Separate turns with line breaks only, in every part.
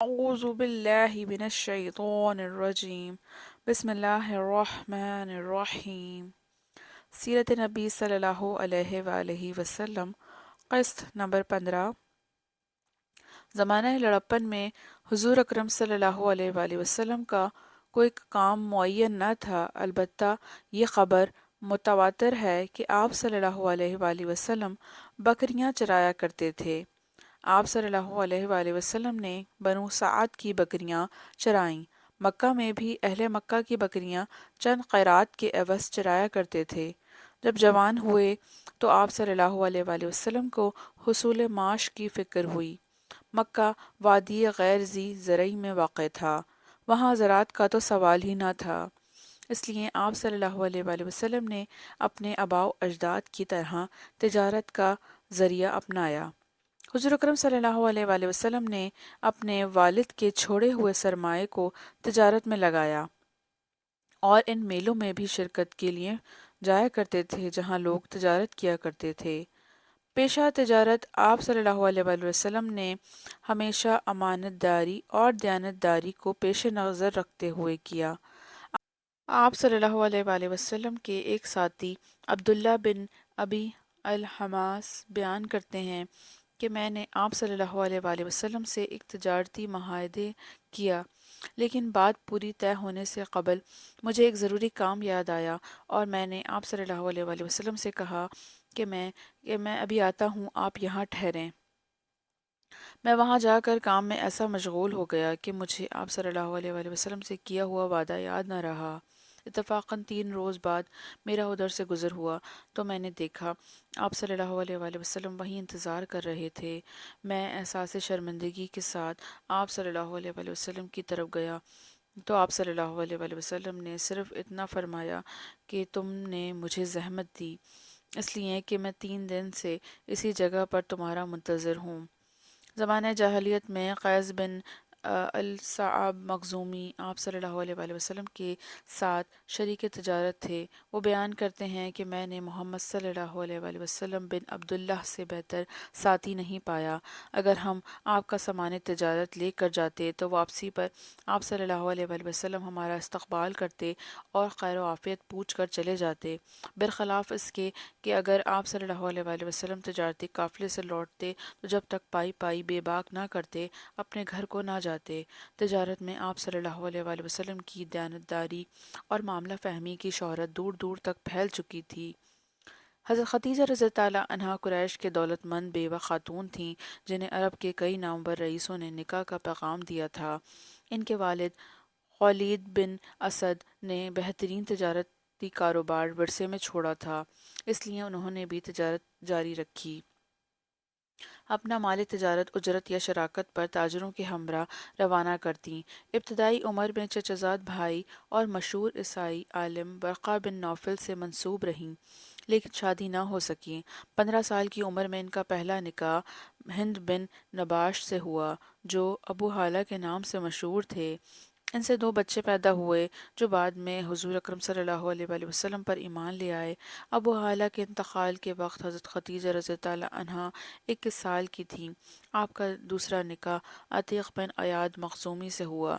أعوذ بالله من الشيطان الرجيم بسم الله الرحمن الرحیم سیرت نبی صلی اللہ علیہ وآلہ وسلم قسط نمبر 15 زمانہ لڑپن میں حضور اکرم صلی اللہ علیہ وآلہ وسلم کا کوئی کام معین نہ تھا، البتہ یہ خبر متواتر ہے کہ آپ صلی اللہ علیہ وآلہ وسلم بکریاں چرایا کرتے تھے۔ آپ صلی اللہ علیہ وآلہ وسلم نے بنو سعد کی بکریاں چرائیں۔ مکہ میں بھی اہل مکہ کی بکریاں چند قیرات کے عوض چرایا کرتے تھے۔ جب جوان ہوئے تو آپ صلی اللہ علیہ وآلہ وسلم کو حصول معاش کی فکر ہوئی۔ مکہ وادی غیر ذی زرعی میں واقع تھا، وہاں زراعت کا تو سوال ہی نہ تھا، اس لیے آپ صلی اللہ علیہ وآلہ وسلم نے اپنے آباء و اجداد کی طرح تجارت کا ذریعہ اپنایا۔ حضور اکرم صلی اللہ علیہ وآلہ وسلم نے اپنے والد کے چھوڑے ہوئے سرمایے کو تجارت میں لگایا اور ان میلوں میں بھی شرکت کے لیے جایا کرتے تھے جہاں لوگ تجارت کیا کرتے تھے۔ پیشہ تجارت آپ صلی اللہ علیہ وآلہ وسلم نے ہمیشہ امانت داری اور دیانت داری کو پیش نظر رکھتے ہوئے کیا۔ آپ صلی اللہ علیہ وآلہ وسلم کے ایک ساتھی عبداللہ بن ابی الحماس بیان کرتے ہیں کہ میں نے آپ صلی اللہ علیہ وآلہ وسلم سے ایک تجارتی معاہدے کیا، لیکن بات پوری طے ہونے سے قبل مجھے ایک ضروری کام یاد آیا اور میں نے آپ صلی اللہ علیہ وآلہ وسلم سے کہا کہ میں ابھی آتا ہوں، آپ یہاں ٹھہریں۔ میں وہاں جا کر کام میں ایسا مشغول ہو گیا کہ مجھے آپ صلی اللہ علیہ وآلہ وسلم سے کیا ہوا وعدہ یاد نہ رہا۔ اتفاقاً 3 روز بعد میرا ادھر سے گزر ہوا تو میں نے دیکھا آپ صلی اللہ علیہ وآلہ وسلم وہیں انتظار کر رہے تھے۔ میں احساس شرمندگی کے ساتھ آپ صلی اللہ علیہ وآلہ وسلم کی طرف گیا تو آپ صلی اللہ علیہ وآلہ وسلم نے صرف اتنا فرمایا کہ تم نے مجھے زحمت دی، اس لیے کہ میں 3 دن سے اسی جگہ پر تمہارا منتظر ہوں۔ زمانہ جاہلیت میں قیس بن الصعب مخزومی آپ صلی اللہ علیہ وآلہ وسلم کے ساتھ شریک تجارت تھے۔ وہ بیان کرتے ہیں کہ میں نے محمد صلی اللہ علیہ وآلہ وسلم بن عبداللہ سے بہتر ساتھی نہیں پایا۔ اگر ہم آپ کا سامان تجارت لے کر جاتے تو واپسی پر آپ صلی اللہ علیہ وآلہ وسلم ہمارا استقبال کرتے اور خیر و عافیت پوچھ کر چلے جاتے، برخلاف اس کے کہ اگر آپ صلی اللہ علیہ وآلہ وسلم تجارتی قافلے سے لوٹتے تو جب تک پائی پائی بے باک نہ کرتے اپنے گھر کو نہ جاتے۔ تجارت میں آپ صلی اللہ علیہ وآلہ وسلم کی دیانتداری اور معاملہ فہمی کی شہرت دور دور تک پھیل چکی تھی۔ حضرت خدیجہ رضی اللہ عنہا قریش کے دولت مند بیوہ خاتون تھیں جنہیں عرب کے کئی نامور رئیسوں نے نکاح کا پیغام دیا تھا۔ ان کے والد خولید بن اسد نے بہترین تجارتی کاروبار ورثے میں چھوڑا تھا، اس لیے انہوں نے بھی تجارت جاری رکھی۔ اپنا مال تجارت اجرت یا شراکت پر تاجروں کے ہمراہ روانہ کرتیں۔ ابتدائی عمر میں چچزاد بھائی اور مشہور عیسائی عالم ورقہ بن نوفل سے منسوب رہیں، لیکن شادی نہ ہو سکی۔ 15 سال کی عمر میں ان کا پہلا نکاح ہند بن نباش سے ہوا جو ابو ہالہ کے نام سے مشہور تھے۔ ان سے 2 بچے پیدا ہوئے جو بعد میں حضور اکرم صلی اللہ علیہ وآلہ وسلم پر ایمان لے آئے۔ ابو ہالہ کے انتقال کے وقت حضرت خدیجہ رضی اللہ عنہا 21 سال کی تھیں۔ آپ کا دوسرا نکاح عتیق بن ایاد مخزومی سے ہوا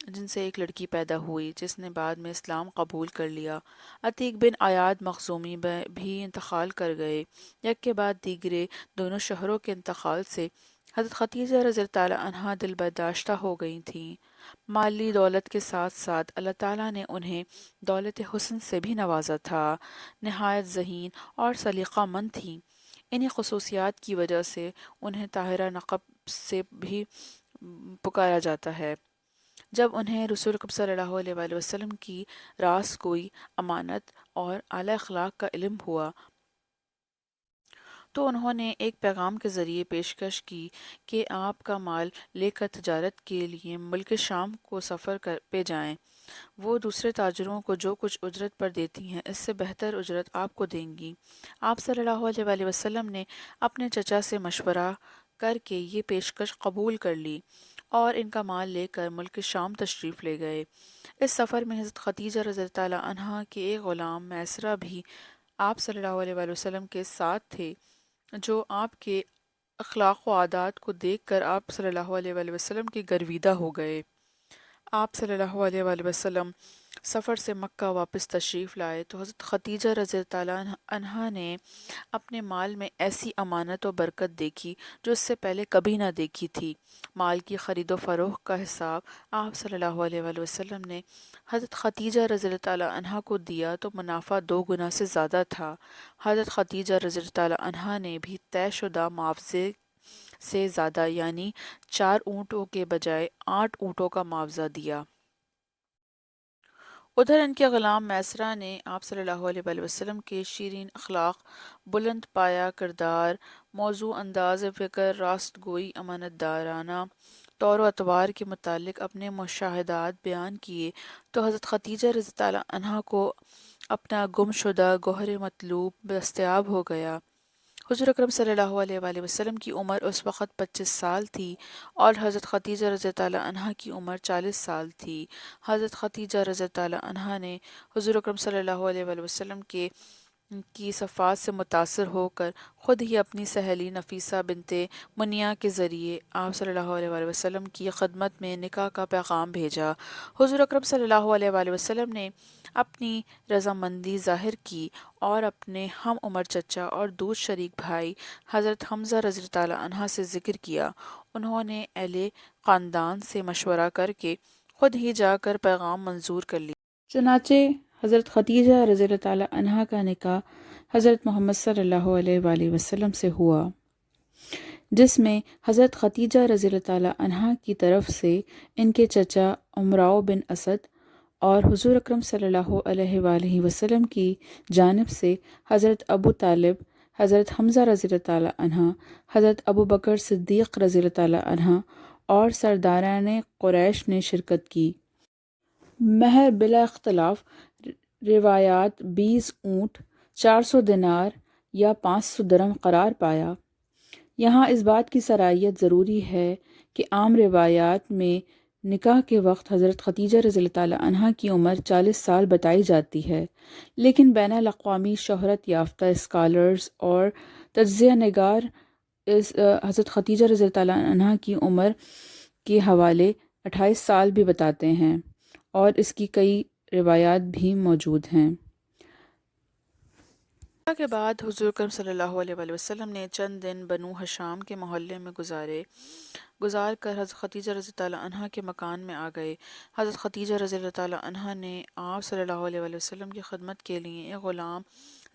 جن سے ایک لڑکی پیدا ہوئی جس نے بعد میں اسلام قبول کر لیا۔ عتیق بن ایاد مخزومی بھی انتقال کر گئے۔ یک کے بعد دیگرے دونوں شوہروں کے انتقال سے حضرت خدیجہ رضی اللہ عنہا دل برداشتہ ہو گئی تھیں۔ مالی دولت کے ساتھ ساتھ اللہ تعالیٰ نے انہیں دولت حسن سے بھی نوازا تھا۔ نہایت ذہین اور سلیقہ مند تھیں۔ انہی خصوصیات کی وجہ سے انہیں طاہرہ لقب سے بھی پکارا جاتا ہے۔ جب انہیں رسول اکرم صلی اللہ علیہ وآلہ وسلم کی راست گوئی، امانت اور اعلیٰ اخلاق کا علم ہوا تو انہوں نے ایک پیغام کے ذریعے پیشکش کی کہ آپ کا مال لے کر تجارت کے لیے ملک شام کو سفر پہ جائیں۔ وہ دوسرے تاجروں کو جو کچھ اجرت پر دیتی ہیں اس سے بہتر اجرت آپ کو دیں گی۔ آپ صلی اللہ علیہ وآلہ وسلم نے اپنے چچا سے مشورہ کر کے یہ پیشکش قبول کر لی اور ان کا مال لے کر ملک شام تشریف لے گئے۔ اس سفر میں حضرت خدیجہ رضی اللہ عنہا کے ایک غلام میسرہ بھی آپ صلی اللہ علیہ وآلہ وسلم کے ساتھ تھے جو آپ کے اخلاق و عادات کو دیکھ کر آپ صلی اللہ علیہ وآلہ وسلم کے گرویدہ ہو گئے۔ آپ صلی اللہ علیہ وآلہ وسلم سفر سے مکہ واپس تشریف لائے تو حضرت خدیجہ رضی اللہ تعالیٰ عنہا نے اپنے مال میں ایسی امانت و برکت دیکھی جو اس سے پہلے کبھی نہ دیکھی تھی۔ مال کی خرید و فروخت کا حساب آپ صلی اللہ علیہ وآلہ وسلم نے حضرت خدیجہ رضی اللہ تعالیٰ عنہا کو دیا تو منافع 2 گنا سے زیادہ تھا۔ حضرت خدیجہ رضی اللہ تعالیٰ عنہا نے بھی طے شدہ معاوضے سے زیادہ یعنی 4 اونٹوں کے بجائے 8 اونٹوں کا معاوضہ دیا۔ ادھر ان کے غلام میسرہ نے آپ صلی اللہ علیہ وآلہ وسلم کے شیرین اخلاق، بلند پایہ کردار، موزوں انداز فکر، راست گوئی، امانت دارانہ طور و اطوار کے متعلق اپنے مشاہدات بیان کیے تو حضرت خدیجہ رضی اللہ عنہا کو اپنا گم شدہ گوہر مطلوب دستیاب ہو گیا۔ حضور اکرم صلی اللہ علیہ وآلہ وسلم کی عمر اس وقت 25 سال تھی اور حضرت خدیجہ رضی اللہ عنہا کی عمر 40 سال تھی۔ حضرت خدیجہ رضی اللہ عنہا نے حضور اکرم صلی اللہ علیہ وآلہ وسلم کی صفات سے متاثر ہو کر خود ہی اپنی سہیلی نفیسہ بنت منیہ کے ذریعے آپ صلی اللہ علیہ وآلہ وسلم کی خدمت میں نکاح کا پیغام بھیجا۔ حضور اکرم صلی اللہ علیہ وآلہ وسلم نے اپنی رضامندی ظاہر کی اور اپنے ہم عمر چچا اور دودھ شریک بھائی حضرت حمزہ رضی اللہ عنہ سے ذکر کیا۔ انہوں نے اہل خاندان سے مشورہ کر کے خود ہی جا کر پیغام منظور کر لیا۔ چنانچہ حضرت خدیجہ رضی اللہ عنہا کا نکاح حضرت محمد صلی اللہ علیہ وآلہ وسلم سے ہوا، جس میں حضرت خدیجہ رضی اللہ عنہا کی طرف سے ان کے چچا عمراؤ بن اسد اور حضور اکرم صلی اللہ علیہ وآلہ وسلم کی جانب سے حضرت ابو طالب، حضرت حمزہ رضی اللہ عنہ، حضرت ابو بکر صدیق رضی اللہ عنہ اور سرداران قریش نے شرکت کی۔ مہر بلا اختلاف روایات 20 اونٹ، 400 دینار یا 500 درم قرار پایا۔ یہاں اس بات کی سرائیت ضروری ہے کہ عام روایات میں نکاح کے وقت حضرت خدیجہ رضی اللہ عنہا کی عمر 40 سال بتائی جاتی ہے، لیکن بین الاقوامی شہرت یافتہ اسکالرز اور تجزیہ نگار حضرت خدیجہ رضی اللہ عنہا کی عمر کے حوالے 28 سال بھی بتاتے ہیں اور اس کی کئی روایات بھی موجود ہیں۔ نکاح کے بعد حضور اکرم صلی اللہ علیہ وآلہ وسلم نے چند دن بنو حشام کے محلے میں گزار کر حضرت خدیجہ رضی اللہ عنہا کے مکان میں آ گئے۔ حضرت خدیجہ رضی اللہ عنہا نے آپ صلی اللہ علیہ وآلہ وسلم کی خدمت کے لیے ایک غلام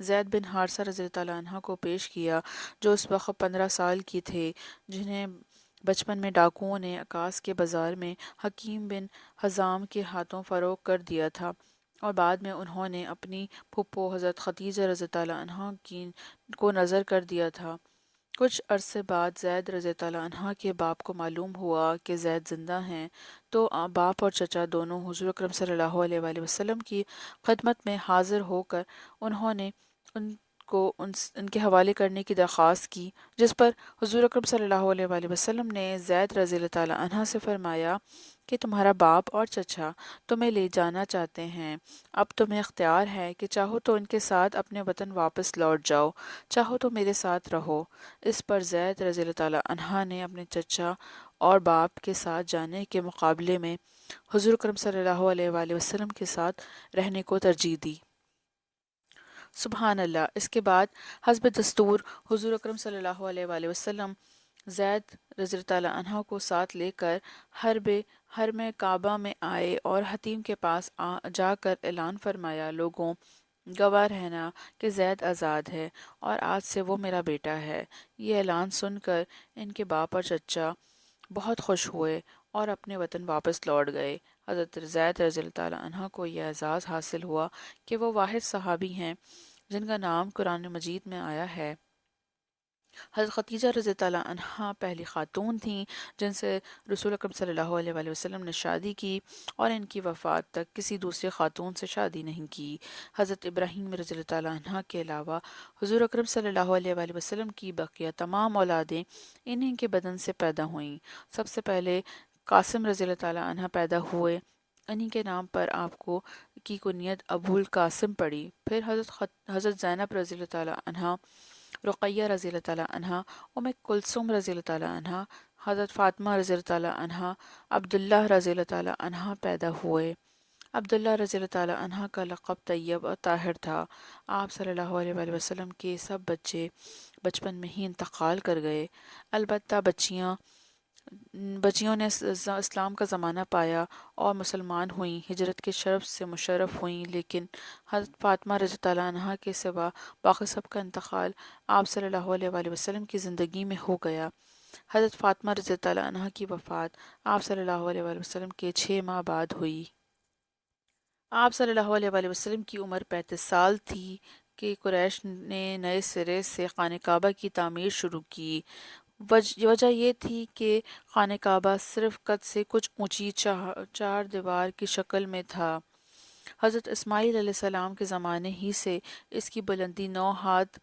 زید بن حارثہ رضی اللہ عنہ کو پیش کیا جو اس وقت 15 سال کی تھے، جنہیں بچپن میں ڈاکوؤں نے عکاظ کے بازار میں حکیم بن حزام کے ہاتھوں فروخت کر دیا تھا اور بعد میں انہوں نے اپنی پھپھو حضرت خدیجہ رضی اللہ عنہا کو نظر کر دیا تھا۔ کچھ عرصے بعد زید رضی اللہ عنہ کے باپ کو معلوم ہوا کہ زید زندہ ہیں، تو باپ اور چچا دونوں حضور اکرم صلی اللہ علیہ وآلہ وسلم کی خدمت میں حاضر ہو کر انہوں نے ان کو ان کے حوالے کرنے کی درخواست کی، جس پر حضور اکرم صلی اللہ علیہ وآلہ وسلم نے زید رضی اللہ عنہ سے فرمایا کہ تمہارا باپ اور چچا تمہیں لے جانا چاہتے ہیں، اب تمہیں اختیار ہے کہ چاہو تو ان کے ساتھ اپنے وطن واپس لوٹ جاؤ، چاہو تو میرے ساتھ رہو۔ اس پر زید رضی اللہ عنہ نے اپنے چچا اور باپ کے ساتھ جانے کے مقابلے میں حضور اکرم صلی اللہ علیہ وآلہ وسلم کے ساتھ رہنے کو ترجیح دی۔ سبحان اللہ۔ اس کے بعد حسب دستور حضور اکرم صلی اللہ علیہ وآلہ وسلم زید رضی اللہ عنہ کو ساتھ لے کر حرم کعبہ میں آئے اور حتیم کے پاس جا کر اعلان فرمایا، لوگوں گواہ رہنا کہ زید آزاد ہے اور آج سے وہ میرا بیٹا ہے۔ یہ اعلان سن کر ان کے باپ اور چچا بہت خوش ہوئے اور اپنے وطن واپس لوٹ گئے۔ حضرت زید رضی اللہ عنہ کو یہ اعزاز حاصل ہوا کہ وہ واحد صحابی ہیں جن کا نام قرآن مجید میں آیا ہے۔ حضرت خدیجہ رضی اللہ عنہا پہلی خاتون تھیں جن سے رسول اکرم صلی اللہ علیہ وآلہ وسلم نے شادی کی اور ان کی وفات تک کسی دوسری خاتون سے شادی نہیں کی۔ حضرت ابراہیم رضی اللہ عنہ کے علاوہ حضور اکرم صلی اللہ علیہ وآلہ وسلم کی بقیہ تمام اولادیں انہی کے بدن سے پیدا ہوئیں۔ سب سے پہلے قاسم رضی اللہ عنہ پیدا ہوئے، انہی کے نام پر آپ کو کی کنیت ابو القاسم پڑی۔ پھر حضرت زینب رضی اللہ عنہ رقیہ رضی اللہ تعالیٰ عنہ، کلثوم رضی اللہ تعالیٰ عنہ، حضرت فاطمہ رضی اللہ تعالیٰ عنہ، عبداللہ رضی اللہ تعالیٰ عنہ پیدا ہوئے۔ عبداللہ رضی اللہ تعالیٰ عنہ کا لقب طیب اور طاہر تھا۔ آپ صلی اللہ علیہ وآلہ وسلم کے سب بچے بچپن میں ہی انتقال کر گئے، البتہ بچیوں نے اسلام کا زمانہ پایا اور مسلمان ہوئیں، ہجرت کے شرف سے مشرف ہوئیں، لیکن حضرت فاطمہ رضی اللہ عنہ کے سوا باقی سب کا انتقال آپ صلی اللہ علیہ وآلہ وسلم کی زندگی میں ہو گیا۔ حضرت فاطمہ رضی اللہ عنہ کی وفات آپ صلی اللہ علیہ وآلہ وسلم کے 6 ماہ بعد ہوئی۔ آپ صلی اللہ علیہ وآلہ وسلم کی عمر 35 سال تھی کہ قریش نے نئے سرے سے خانہ کعبہ کی تعمیر شروع کی۔ وجہ یہ تھی کہ خانہ کعبہ صرف قد سے کچھ اونچی چار دیوار کی شکل میں تھا۔ حضرت اسماعیل علیہ السلام کے زمانے ہی سے اس کی بلندی 9 ہاتھ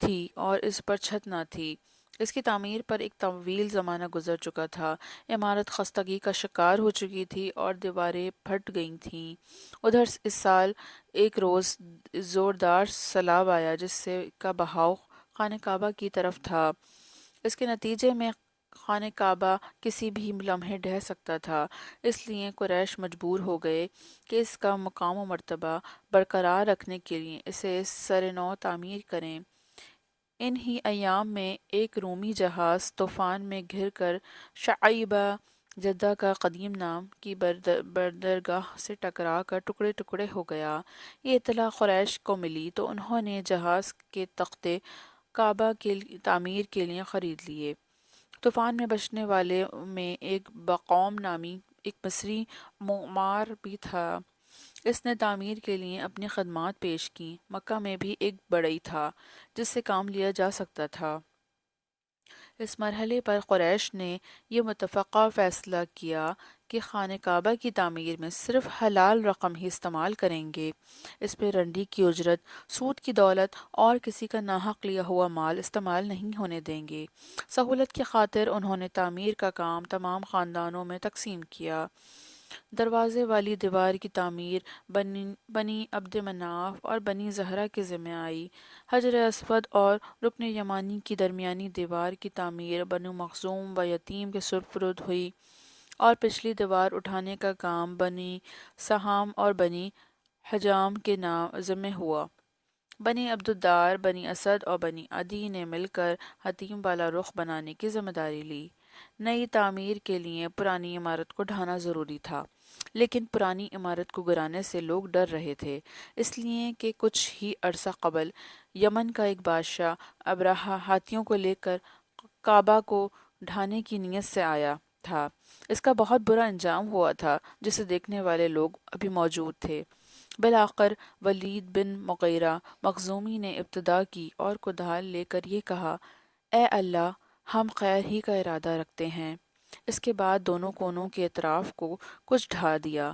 تھی اور اس پر چھت نہ تھی۔ اس کی تعمیر پر ایک طویل زمانہ گزر چکا تھا، عمارت خستگی کا شکار ہو چکی تھی اور دیواریں پھٹ گئی تھیں۔ ادھر اس سال ایک روز زوردار سیلاب آیا جس سے کا بہاؤ خانہ کعبہ کی طرف تھا۔ اس کے نتیجے میں خانہ کعبہ کسی بھی لمحے ڈھہ سکتا تھا، اس لیے قریش مجبور ہو گئے کہ اس کا مقام و مرتبہ برقرار رکھنے کے لیے اسے سر نو تعمیر کریں۔ ان ہی ایام میں ایک رومی جہاز طوفان میں گھر کر شعیبہ جدہ کا قدیم نام کی بندرگاہ سے ٹکرا کر ٹکڑے ٹکڑے ہو گیا۔ یہ اطلاع قریش کو ملی تو انہوں نے جہاز کے تختے کعبہ کے تعمیر کے لیے خرید لیے۔ طوفان میں بچنے والے میں ایک بقوم نامی ایک مصری معمار بھی تھا۔ اس نے تعمیر کے لیے اپنی خدمات پیش کیں۔ مکہ میں بھی ایک بڑھئی تھا جس سے کام لیا جا سکتا تھا۔ اس مرحلے پر قریش نے یہ متفقہ فیصلہ کیا کہ خانہ کعبہ کی تعمیر میں صرف حلال رقم ہی استعمال کریں گے، اس پہ رنڈی کی اجرت، سود کی دولت اور کسی کا ناحق لیا ہوا مال استعمال نہیں ہونے دیں گے۔ سہولت کی خاطر انہوں نے تعمیر کا کام تمام خاندانوں میں تقسیم کیا۔ دروازے والی دیوار کی تعمیر بنی عبد مناف اور بنی زہرہ کے ذمہ آئی۔ حجر اسود اور رکن یمانی کی درمیانی دیوار کی تعمیر بنو مخزوم و یتیم کے سپرد ہوئی اور پچھلی دیوار اٹھانے کا کام بنی سہام اور بنی حجام کے ذمہ ہوا۔ بنی عبدالدار، بنی اسد اور بنی عدی نے مل کر حتیم والا رخ بنانے کی ذمہ داری لی۔ نئی تعمیر کے لیے پرانی عمارت کو ڈھانا ضروری تھا، لیکن پرانی عمارت کو گرانے سے لوگ ڈر رہے تھے، اس لیے کہ کچھ ہی عرصہ قبل یمن کا ایک بادشاہ ابرہہ ہاتھیوں کو لے کر کعبہ کو ڈھانے کی نیت سے آیا تھا۔ اس کا بہت برا انجام ہوا تھا جسے دیکھنے والے لوگ ابھی موجود تھے۔ بالآخر ولید بن مغیرہ مخزومی نے ابتدا کی اور کدال لے کر یہ کہا، اے اللہ، ہم خیر ہی کا ارادہ رکھتے ہیں۔ اس کے بعد دونوں کونوں کے اطراف کو کچھ ڈھا دیا۔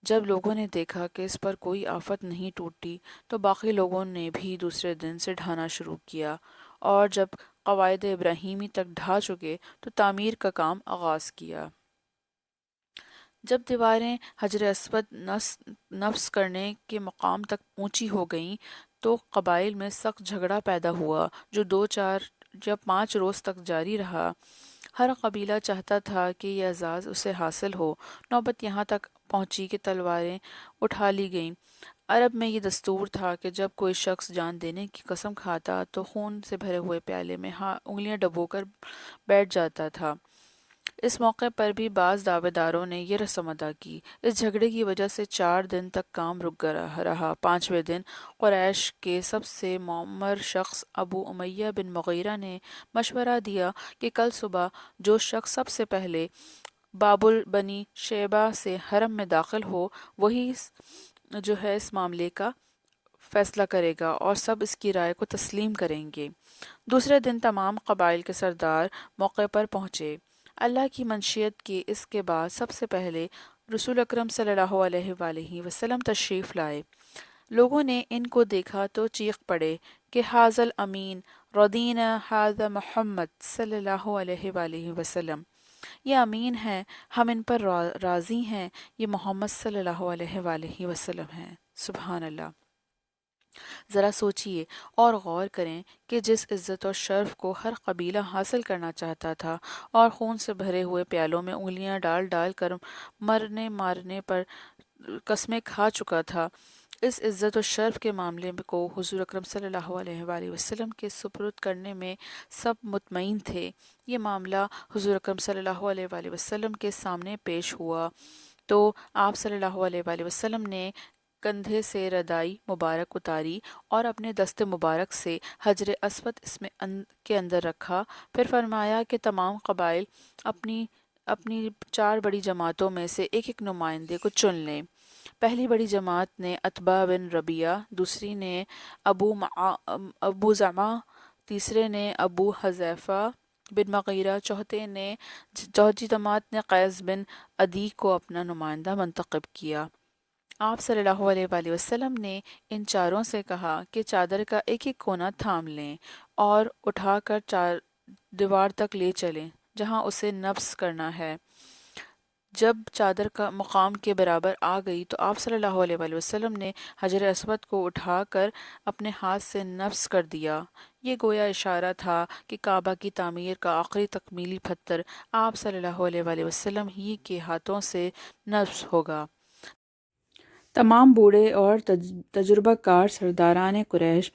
جب لوگوں نے دیکھا کہ اس پر کوئی آفت نہیں ٹوٹی تو باقی لوگوں نے بھی دوسرے دن سے ڈھانا شروع کیا، اور جب قواعد ابراہیمی تک ڈھا چکے تو تعمیر کا کام آغاز کیا۔ جب دیواریں حجر اسود نفس کرنے کے مقام تک اونچی ہو گئیں تو قبائل میں سخت جھگڑا پیدا ہوا جو 5 روز تک جاری رہا۔ ہر قبیلہ چاہتا تھا کہ یہ اعزاز اسے حاصل ہو۔ نوبت یہاں تک پہنچی کہ تلواریں اٹھا لی گئیں۔ عرب میں یہ دستور تھا کہ جب کوئی شخص جان دینے کی قسم کھاتا تو خون سے بھرے ہوئے پیالے میں انگلیاں ڈبو کر بیٹھ جاتا تھا۔ اس موقع پر بھی بعض دعوے داروں نے یہ رسم ادا کی۔ اس جھگڑے کی وجہ سے 4 دن تک کام رک رہا۔ 5ویں دن قریش کے سب سے معمر شخص ابو امیہ بن مغیرہ نے مشورہ دیا کہ کل صبح جو شخص سب سے پہلے باب بنی شیبہ سے حرم میں داخل ہو وہی جو ہے اس معاملے کا فیصلہ کرے گا اور سب اس کی رائے کو تسلیم کریں گے۔ دوسرے دن تمام قبائل کے سردار موقع پر پہنچے۔ اللہ کی منشیت کے اس کے بعد سب سے پہلے رسول اکرم صلی اللہ علیہ وآلہ وسلم تشریف لائے۔ لوگوں نے ان کو دیکھا تو چیخ پڑے کہ ھذا الامین رضینا ھذا محمد صلی اللہ علیہ وآلہ وسلم، یہ امین ہیں، ہم ان پر راضی ہیں، یہ محمد صلی اللہ علیہ وآلہ وسلم ہیں۔ سبحان اللہ۔ ذرا سوچئے اور غور کریں کہ جس عزت اور شرف کو ہر قبیلہ حاصل کرنا چاہتا تھا اور خون سے بھرے ہوئے پیالوں میں انگلیاں ڈال ڈال کر مرنے مارنے پر قسمیں کھا چکا تھا، اس عزت و شرف کے معاملے کو حضور اکرم صلی اللہ علیہ وآلہ وسلم کے سپرد کرنے میں سب مطمئن تھے۔ یہ معاملہ حضور اکرم صلی اللہ علیہ وآلہ وسلم کے سامنے پیش ہوا تو آپ صلی اللہ علیہ وآلہ وسلم نے کندھے سے ردائی مبارک اتاری اور اپنے دست مبارک سے حجر اسود اس میں کے اندر رکھا، پھر فرمایا کہ تمام قبائل اپنی اپنی 4 بڑی جماعتوں میں سے ایک ایک نمائندے کو چن لیں۔ پہلی بڑی جماعت نے عتبہ بن ربیعہ، دوسری نے ابو زمعہ، تیسرے نے ابو حذیفہ بن مغیرہ، چوتھی جماعت نے قیس بن عدی کو اپنا نمائندہ منتخب کیا۔ آپ صلی اللہ علیہ وآلہ وسلم نے ان چاروں سے کہا کہ چادر کا ایک ایک کونا تھام لیں اور اٹھا کر دیوار تک لے چلیں جہاں اسے نصب کرنا ہے۔ جب چادر کا مقام کے برابر آ گئی تو آپ صلی اللہ علیہ وآلہ وسلم نے حجر اسود کو اٹھا کر اپنے ہاتھ سے نصب کر دیا۔ یہ گویا اشارہ تھا کہ کعبہ کی تعمیر کا آخری تکمیلی پتھر آپ صلی اللہ علیہ وآلہ وسلم ہی کے ہاتھوں سے نصب ہوگا۔ تمام بوڑھے اور تجربہ کار سرداران قریش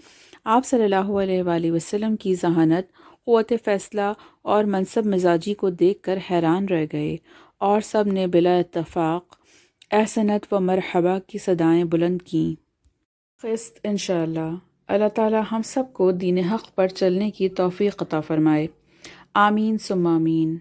آپ صلی اللہ علیہ وآلہ وسلم کی ذہانت، قوت فیصلہ اور منصب مزاجی کو دیکھ کر حیران رہ گئے، اور سب نے بلا اتفاق احسنت و مرحبا کی صدائیں بلند کیں۔ قسط انشاءاللہ۔ اللہ تعالی ہم سب کو دین حق پر چلنے کی توفیق عطا فرمائے۔ آمین ثم آمین۔